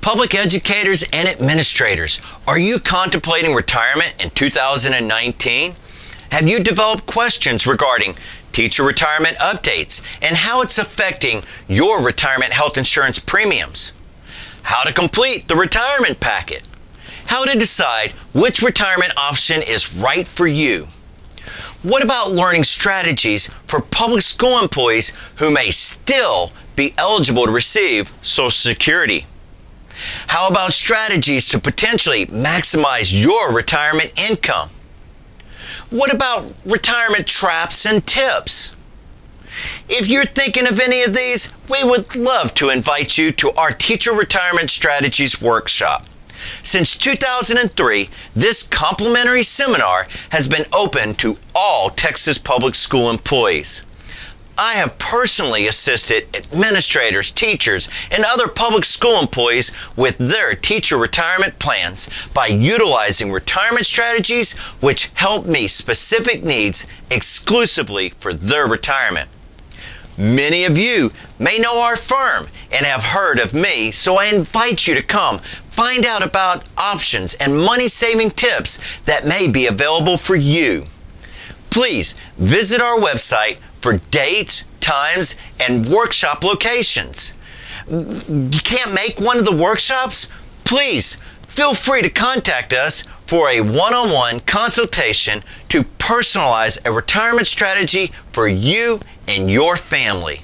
Public educators and administrators, are you contemplating retirement in 2019? Have you developed questions regarding teacher retirement updates and how it's affecting your retirement health insurance premiums? How to complete the retirement packet? How to decide which retirement option is right for you? What about learning strategies for public school employees who may still be eligible to receive Social Security? How about strategies to potentially maximize your retirement income? What about retirement traps and tips? If you're thinking of any of these, we would love to invite you to our Teacher Retirement Strategies Workshop. Since 2003, this complimentary seminar has been open to all Texas public school employees. I have personally assisted administrators, teachers, and other public school employees with their teacher retirement plans by utilizing retirement strategies which help meet specific needs exclusively for their retirement. Many of you may know our firm and have heard of me, so I invite you to come find out about options and money-saving tips that may be available for you. Please visit our website for dates, times, and workshop locations. You can't make one of the workshops? Please feel free to contact us for a one-on-one consultation to personalize a retirement strategy for you and your family.